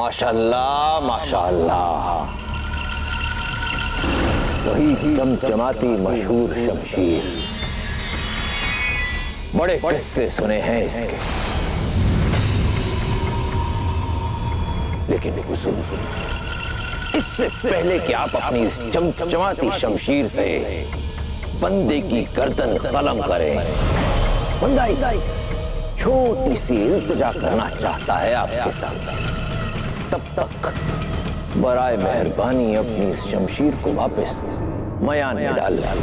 माशाअल्लाह माशाअल्लाह, वही चमचमाती मशहूर शमशीर। बड़े किस्से सुने हैं इसके, लेकिन हुजूर, इससे पहले कि आप अपनी इस चमचमाती शमशीर से बंदे की गर्दन कलम करें, बंदा एक छोटी सी इल्तिजा करना चाहता है आपके सामने। तब तक बराए मेहरबानी अपनी इस शमशीर को वापस मयान में डाल लें।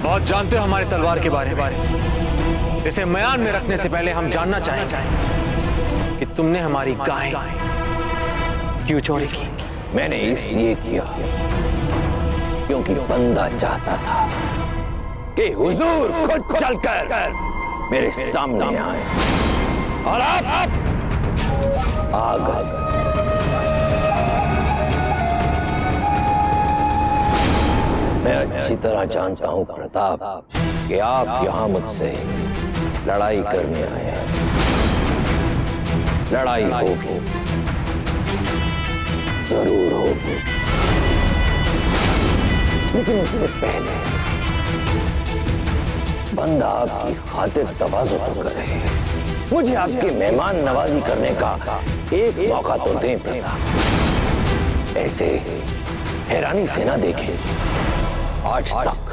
बहुत जानते हो हमारी तलवार के बारे में। इसे मयान में रखने से पहले हम जानना चाहेंगे कि तुमने हमारी गाय क्यों चोरी की। मैंने इसलिए किया क्योंकि बंदा चाहता था कि हुजूर खुद चलकर मेरे सामने आए, और आप आ गए। मैं अच्छी तरह जानता हूं प्रताप कि आप यहां मुझसे लड़ाई करने आए हैं। लड़ाई होगी, जरूर होगी, लेकिन उससे पहले बंदा आपकी खातिर तवाज़ु तो करे। मुझे आपके मेहमान नवाजी करने का एक मौका तो दें प्रताप। ऐसे हैरानी से ना देखें। आज तक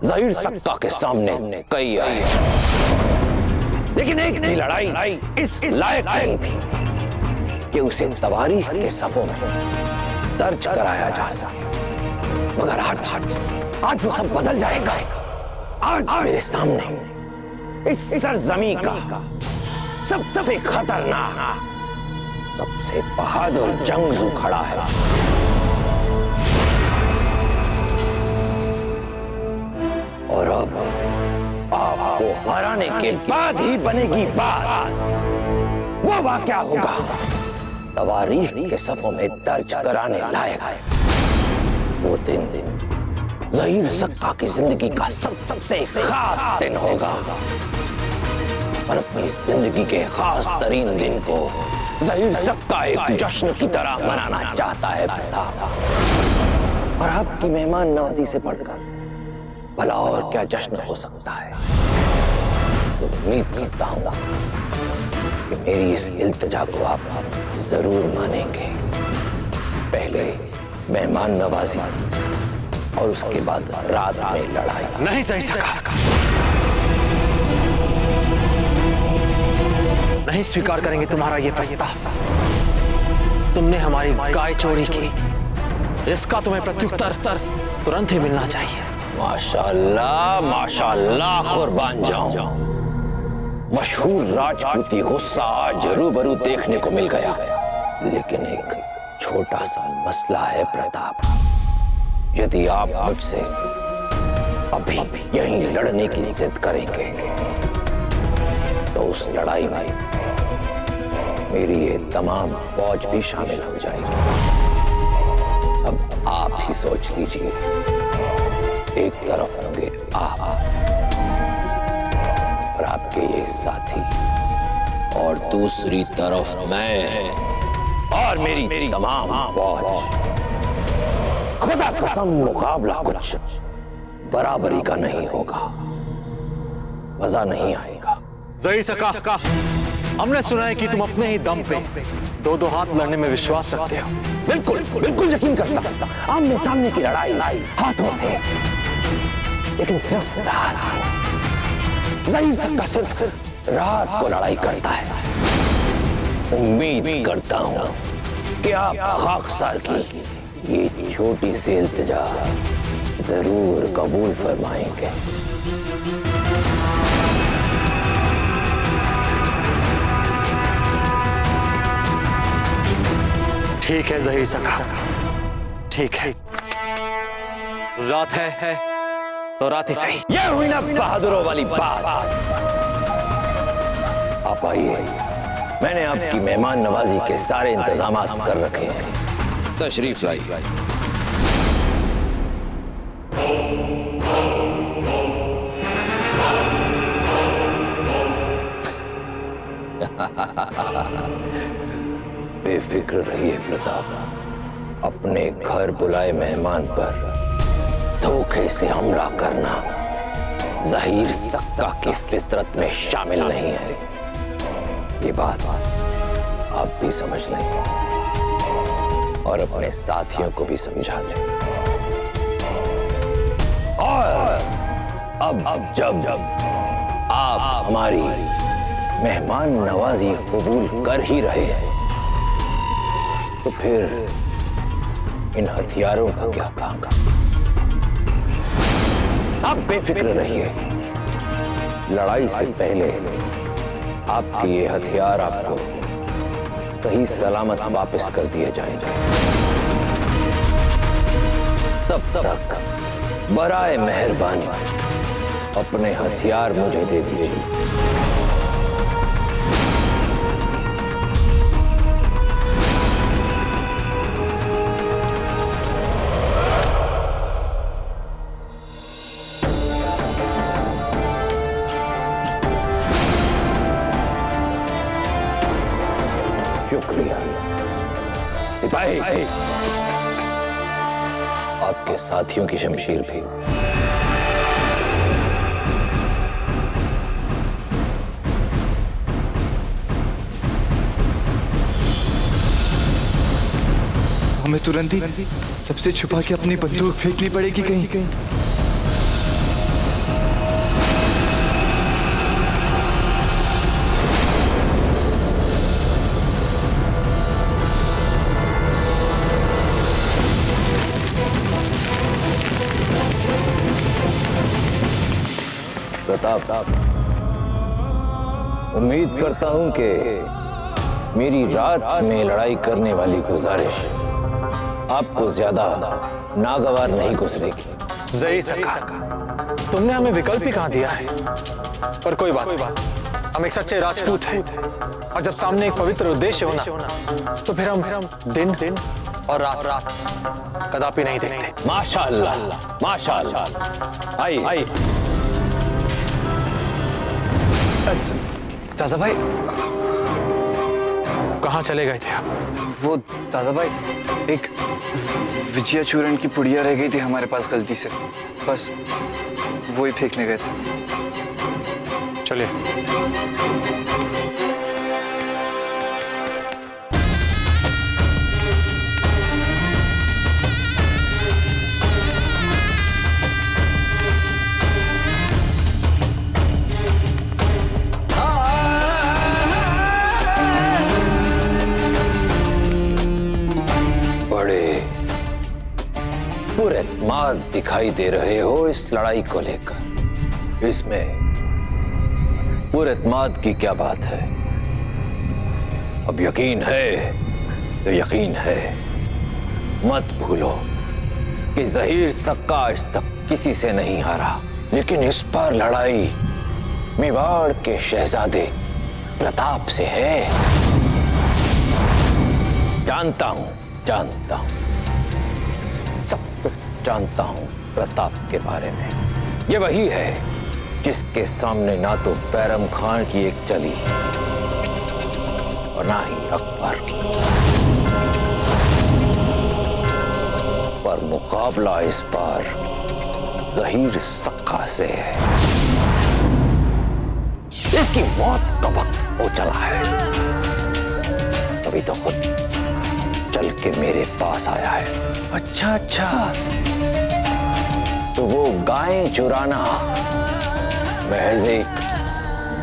ज़हीर सक्का के सामने कई आए, लेकिन एक भी लड़ाई इस लायक नहीं थी कि उसे तवारीख के सफ़ों में दर्ज कराया जा सके। मगर आज वो सब बदल जाएगा। आज मेरे सामने इस सरजमी का सबसे खतरनाक, सबसे बहादुर जंगजू खड़ा है। और अब आपको हराने के बाद ही बनेगी बात। वो वाक़या होगा तवारीख के सफ़ों में दर्ज कराने लायक है। वो दिन ज़हीर सक्का की जिंदगी का सबसे खास दिन होगा, और अपनी इस जिंदगी के खास तरीन दिन को ज़हीर सक्का एक जश्न की तरह मनाना चाहता है प्रताप। और आपकी मेहमान नवाजी से बढ़कर भला और क्या जश्न हो सकता है। तो उम्मीद करता हूँ कि मेरी इस इल्तिजा को आप जरूर मानेंगे। पहले मेहमान नवाजी और उसके बाद रात में लड़ाई। नहीं सही सका, नहीं स्वीकार करेंगे तुम्हारा ये प्रस्ताव। तुमने हमारी गाय चोरी की, इसका तुम्हें प्रत्युत्तर तुरंत ही मिलना चाहिए। माशाअल्लाह माशाअल्लाह, कुर्बान जाऊं। मशहूर राजपूती गुस्सा आज रूबरू देखने को मिल गया, लेकिन एक छोटा सा मसला है प्रताप। यदि आप मुझसे अभी यहीं लड़ने की जिद करेंगे तो उस लड़ाई में मेरी ये तमाम फौज भी शामिल हो जाएगी। अब आप ही सोच लीजिए, एक तरफ होंगे आप और आपके ये साथी, और दूसरी तरफ मैं और मेरी तमाम फौज। खुदा कसम मुकाबला कुछ बराबरी का नहीं होगा, मजा नहीं आएगा। ज़हीर सक्का, हमने सुना है कि तुम अपने ही दम पे दो हाथ लड़ने में विश्वास रखते हो। बिल्कुल बिल्कुल यकीन करता। आमने सामने की लड़ाई हाथों से, लेकिन सिर्फ रात। ज़हीर सक्का सिर्फ रात को लड़ाई करता है। उम्मीद करता हूं कि आप खाकसार की ये छोटी सी इल्तिजा जरूर कबूल फरमाएंगे। ठीक है ज़हीर सक्का, ठीक है। रात है तो रात ही सही। ये हुई ना बहादुरों वाली बात। आप आइए, मैंने आपकी मेहमान नवाजी के सारे इंतजामात कर रखे हैं। तशरीफ लाई। बेफिक्र रहिए प्रताप। अपने घर बुलाए मेहमान पर धोखे से हमला करना ज़हीर सक्का की फितरत में शामिल नहीं है। ये बात आप भी समझ लें और अपने साथियों को भी समझा दें। और अब जब आप हमारी मेहमान नवाजी कबूल कर ही रहे हैं, तो फिर इन हथियारों का क्या काम? आप बेफिक्र रहिए। लड़ाई से पहले आपके ये हथियार आपको सही सलामत वापस कर दिए जाएंगे। तब तक बराए मेहरबानी अपने हथियार मुझे दे दीजिए। शुक्रिया सिपाही। आपके साथियों की शमशीर भी। हमें तुरंत ही सबसे छुपा के अपनी बंदूक फेंकनी पड़ेगी कहीं। प्रताप, उम्मीद करता हूं कि मेरी रात में लड़ाई करने वाली गुजारिश आपको ज्यादा नागवार नहीं गुजरेगी। ज़हीर सक्का, तुमने हमें विकल्प ही कहाँ दिया है। पर कोई बात, हम एक सच्चे राजपूत हैं और जब सामने एक पवित्र उद्देश्य होना तो फिर हम दिन और रात कदापि नहीं देखते। माशाअल्लाह, माशाअल्लाह। आइए। दादा भाई, कहाँ चले गए थे आप? वो दादा भाई, एक विजया चूर्ण की पुड़िया रह गई थी हमारे पास गलती से, बस वही फेंकने गए थे। चलिए। पुरएतमाद दिखाई दे रहे हो इस लड़ाई को लेकर। इसमें पुरएतमाद की क्या बात है? अब यकीन है तो यकीन है। मत भूलो कि ज़हीर सक्का आज तक किसी से नहीं हारा, लेकिन इस बार लड़ाई मेवाड़ के शहजादे प्रताप से है। जानता हूं सब कुछ जानता हूं प्रताप के बारे में। ये वही है जिसके सामने ना तो बैरम खान की एक चली और ना ही अकबर की, पर मुकाबला इस बार ज़हीर सक्का से है। इसकी मौत का वक्त हो चला है, तभी तो खुद चल के मेरे पास आया है। अच्छा, तो वो गायें चुराना महज एक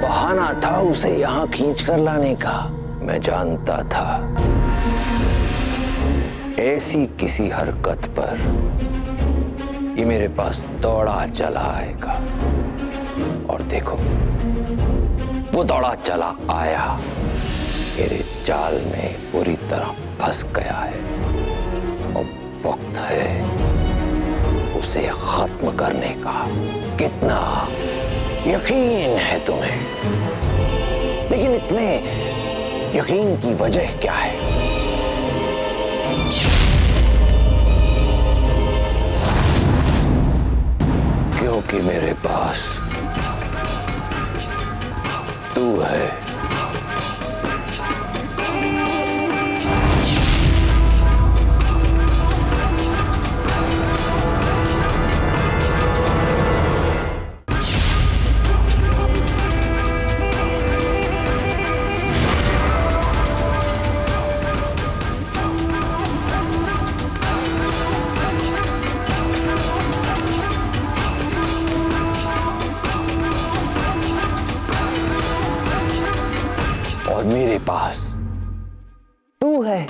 बहाना था उसे यहां खींच कर लाने का। मैं जानता था ऐसी किसी हरकत पर ये मेरे पास दौड़ा चला आएगा, और देखो वो दौड़ा चला आया, मेरे जाल में पूरी तरह फंस गया है। अब वक्त है उसे खत्म करने का। कितना यकीन है तुम्हें? लेकिन इतने यकीन की वजह क्या है? क्योंकि मेरे पास तू है पास तू है।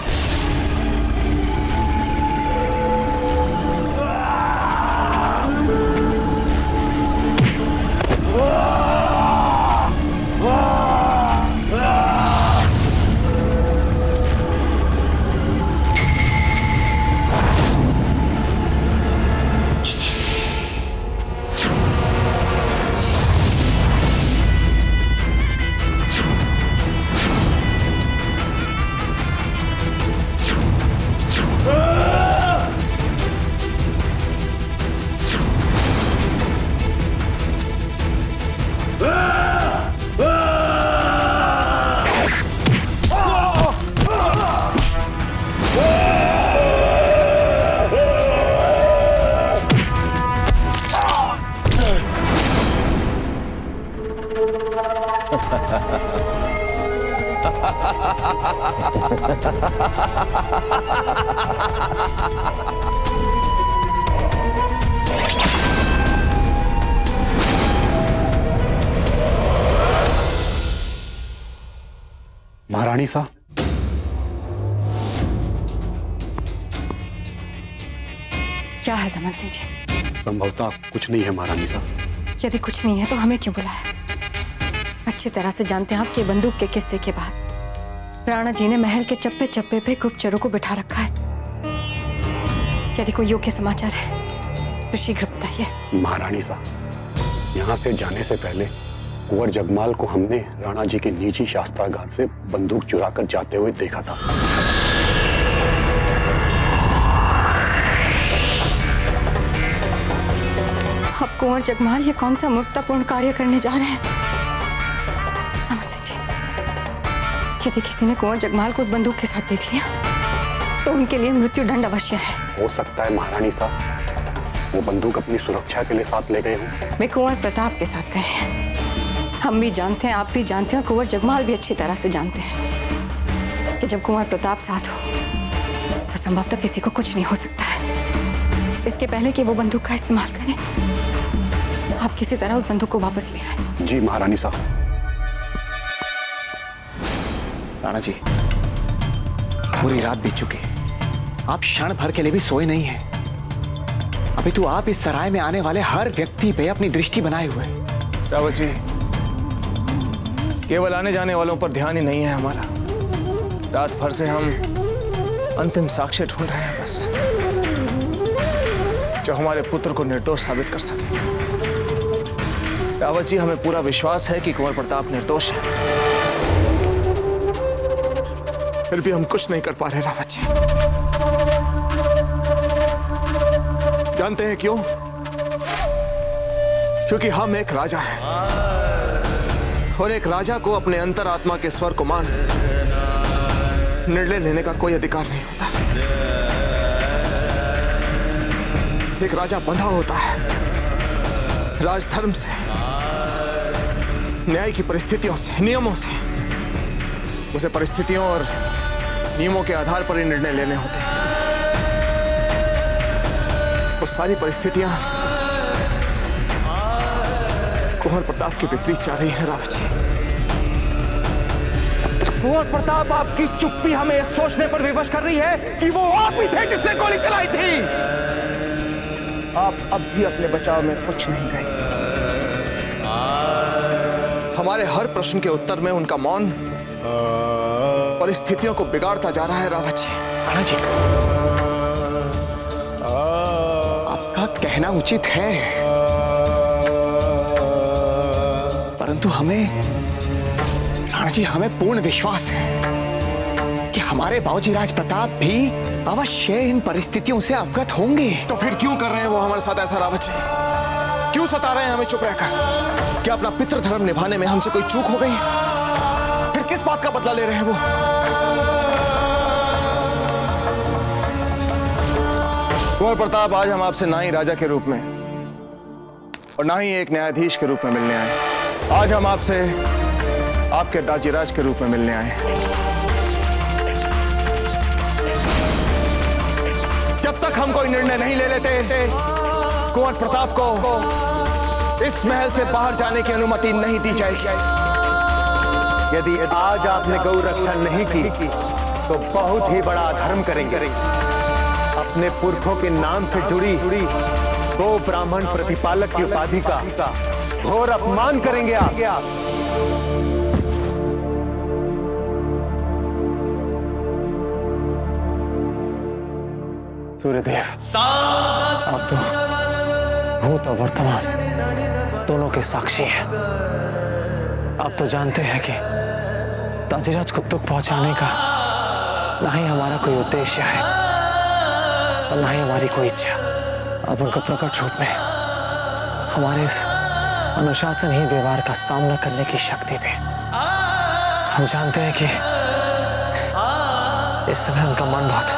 महारानी सा, क्या है दमन सिंह जी? संभवतः कुछ नहीं है महारानी सा। यदि कुछ नहीं है तो हमें क्यों बुलाया? अच्छी तरह से जानते हैं आपके बंदूक के किस्से के बाद राणा जी ने महल के चप्पे चप्पे पे गुप्तचरों को बिठा रखा है। यदि कोई योग्य समाचार है तो शीघ्र बताइए। महारानी सा, यहाँ से जाने से पहले कुंवर जगमाल को हमने राणा जी के निजी शास्त्रागार से बंदूक चुराकर जाते हुए देखा था। अब कुंवर जगमाल ये कौन सा मूर्खतापूर्ण कार्य करने जा रहे हैं? दमन सिंह जी, यदि किसी ने कुंवर जगमाल को उस बंदूक के साथ देख लिया तो उनके लिए मृत्यु दंड अवश्य है। हो सकता है महारानी सा वो बंदूक अपनी सुरक्षा के लिए साथ ले गए हों। वे कुंवर प्रताप के साथ गए हैं। हम भी जानते हैं, आप भी जानते हैं, और कुंवर जगमाल भी अच्छी तरह से जानते हैं कि जब कुंवर प्रताप साथ हो तो संभवतः किसी को कुछ नहीं हो सकता है। इसके पहले कि वो बंदूक का इस्तेमाल करें, आप किसी तरह उस बंदूक को वापस ले आए। जी महारानी साहब। राणा जी, पूरी रात बीत चुकी है, आप क्षण भर के लिए भी सोए नहीं हैं। अभी तो आप इस सराय में आने वाले हर व्यक्ति पे अपनी दृष्टि बनाए हुए। रावत जी, केवल आने जाने वालों पर ध्यान ही नहीं है हमारा। रात भर से हम अंतिम साक्ष्य ढूंढ रहे हैं, बस जो हमारे पुत्र को निर्दोष साबित कर सके। रावत जी, हमें पूरा विश्वास है कि कुंवर प्रताप निर्दोष है, फिर भी हम कुछ नहीं कर पा रहे। रावत जी, जानते हैं क्यों? क्योंकि हम एक राजा हैं और एक राजा को अपने अंतरात्मा के स्वर को मान निर्णय लेने का कोई अधिकार नहीं होता। एक राजा बंधा होता है राजधर्म से, न्याय की परिस्थितियों से, नियमों से। उसे परिस्थितियों और नियमों के आधार पर ही निर्णय लेने होते हैं। वो सारी परिस्थितियां कुंवर प्रताप के विपरीत जा रही है। रावत जी, कुंवर प्रताप आपकी चुप्पी हमें सोचने पर विवश कर रही है कि वो आप ही थे जिसने गोली चलाई थी। आप अब भी अपने बचाव में कुछ नहीं गए। हमारे हर प्रश्न के उत्तर में उनका मौन परिस्थितियों को बिगाड़ता जा रहा है। रावत जी, राणा जी, आपका कहना उचित है, परंतु राणा जी, हमें पूर्ण विश्वास है कि हमारे बाबूजी राज प्रताप भी अवश्य इन परिस्थितियों से अवगत होंगे। तो फिर क्यों कर रहे हैं वो हमारे साथ ऐसा? रावत जी, क्यों सता रहे हैं हमें चुप रहकर? क्या अपना पितृधर्म निभाने में हमसे कोई चूक हो गई? फिर किस बात का बदला ले रहे हैं वो? कुंवर प्रताप, आज हम आपसे ना ही राजा के रूप में और ना ही एक न्यायाधीश के रूप में मिलने आए। आज हम आपसे आपके दाजीराज के रूप में मिलने आए हैं। जब तक हम कोई निर्णय नहीं ले लेते, कुंवर प्रताप को इस महल से बाहर जाने की अनुमति नहीं दी जाएगी। यदि आज आपने गौ रक्षा नहीं की तो बहुत ही बड़ा अधर्म करेंगे। अपने पुरखों के नाम से जुड़ी गो ब्राह्मण प्रतिपालक की उपाधि का घोर अपमान करेंगे आप। सूर्यदेव, आप तो भूत और वर्तमान दोनों के साक्षी हैं। आप तो जानते हैं कि ताजीराज को दुख पहुंचाने का ना ही हमारा कोई उद्देश्य है और ना ही हमारी कोई इच्छा। अब उनको प्रकट रूप में हमारे इस अनुशासनहीन व्यवहार का सामना करने की शक्ति दें। हम जानते हैं कि इस समय उनका मन बहुत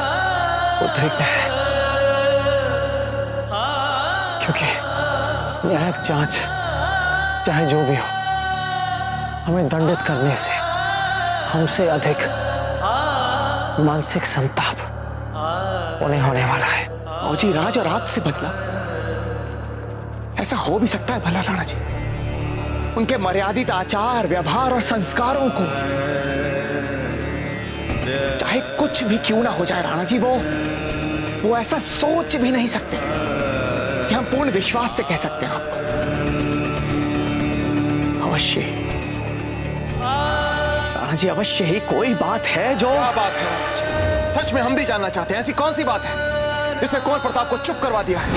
उद्विग्न है, क्योंकि न्यायिक जांच चाहे जो भी हो, हमें दंडित करने से हमसे अधिक मानसिक संताप उन्हें होने वाला है। फौजी राज और आपसे बदला, ऐसा हो भी सकता है भला राणा जी? उनके मर्यादित आचार व्यवहार और संस्कारों को चाहे कुछ भी क्यों ना हो जाए राणा जी, वो ऐसा सोच भी नहीं सकते कि हम पूर्ण विश्वास से कह सकते हैं आपको। अवश्य राणा जी, अवश्य ही कोई बात है जो... क्या बात है राणा जी? सच में हम भी जानना चाहते हैं, ऐसी कौन सी बात है जिसने कुंवर प्रताप को चुप करवा दिया है?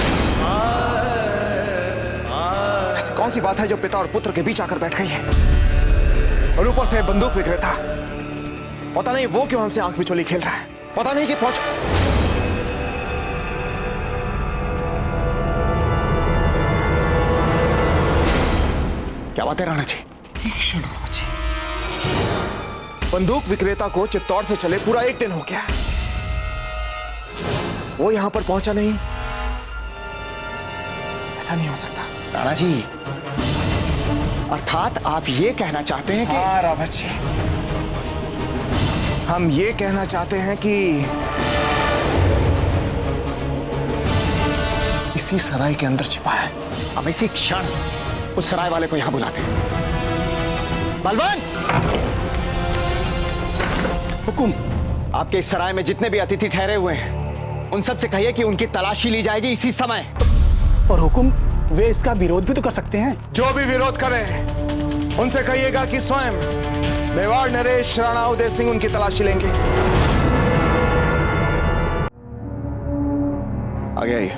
ऐसी कौन सी बात है जो पिता और पुत्र के बीच आकर बैठ गई है? और ऊपर से बंदूक विक्रेता, पता नहीं वो क्यों हमसे आंख बिचौली खेल रहा है। पता नहीं कि पहुंच... क्या बात है राणा जी? बंदूक विक्रेता को चित्तौड़ से चले पूरा 1 दिन हो गया, वो यहां पर पहुंचा नहीं। ऐसा नहीं हो सकता राणा जी। अर्थात आप ये कहना चाहते हैं कि... हाँ रावत जी, हम ये कहना चाहते हैं कि इसी सराय के अंदर छिपा है। अब इसी क्षण उस सराय वाले को यहां बुलाते हैं। बलवान, हुकुम। आपके इस सराय में जितने भी अतिथि ठहरे हुए हैं, उन सब से कहिए कि उनकी तलाशी ली जाएगी इसी समय। और हुकुम, वे इसका विरोध भी तो कर सकते हैं। जो भी विरोध करे उनसे कहिएगा कि स्वयं मेवाड़ नरेश राणा उदय सिंह उनकी तलाशी लेंगे। आगे आइए।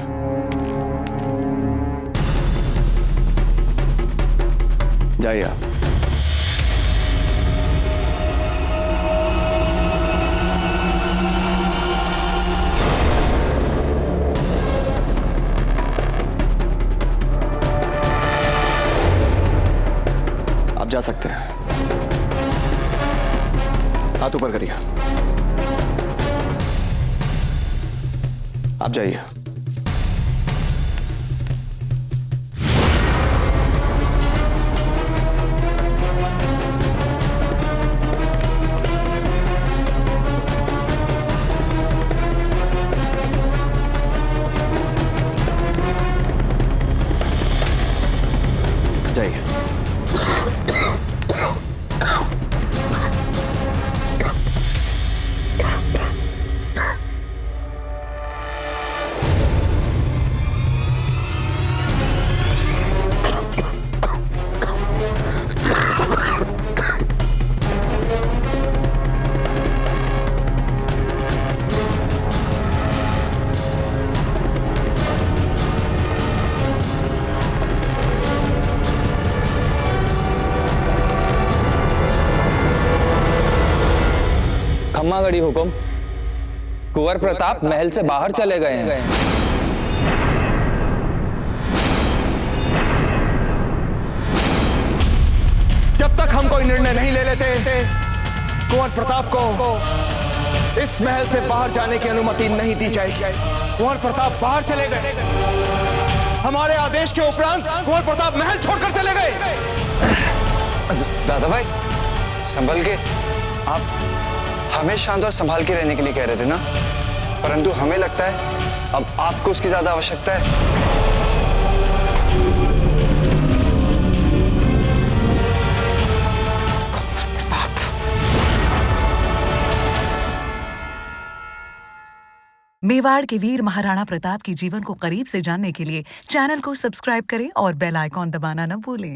जाइए आप। आप जा सकते हैं। हाथ ऊपर करिए। आप जाइए। जाइए। खम्मागढ़ी हुकुम, कुंवर प्रताप महल से बाहर चले गए हैं। जब तक हम कोई निर्णय नहीं ले लेते, कुंवर प्रताप को इस महल से बाहर जाने की अनुमति नहीं दी जाएगी। कुंवर प्रताप बाहर चले गए। हमारे आदेश के उपरांत कुंवर प्रताप महल छोड़कर चले गए। दादा भाई, संभल के। आप हमें शांत और संभाल के रहने के लिए कह रहे थे ना, परंतु हमें लगता है अब आपको उसकी ज्यादा आवश्यकता है। प्रताप, मेवाड़ के वीर महाराणा प्रताप के जीवन को करीब से जानने के लिए चैनल को सब्सक्राइब करें और बेल आइकॉन दबाना न भूलें।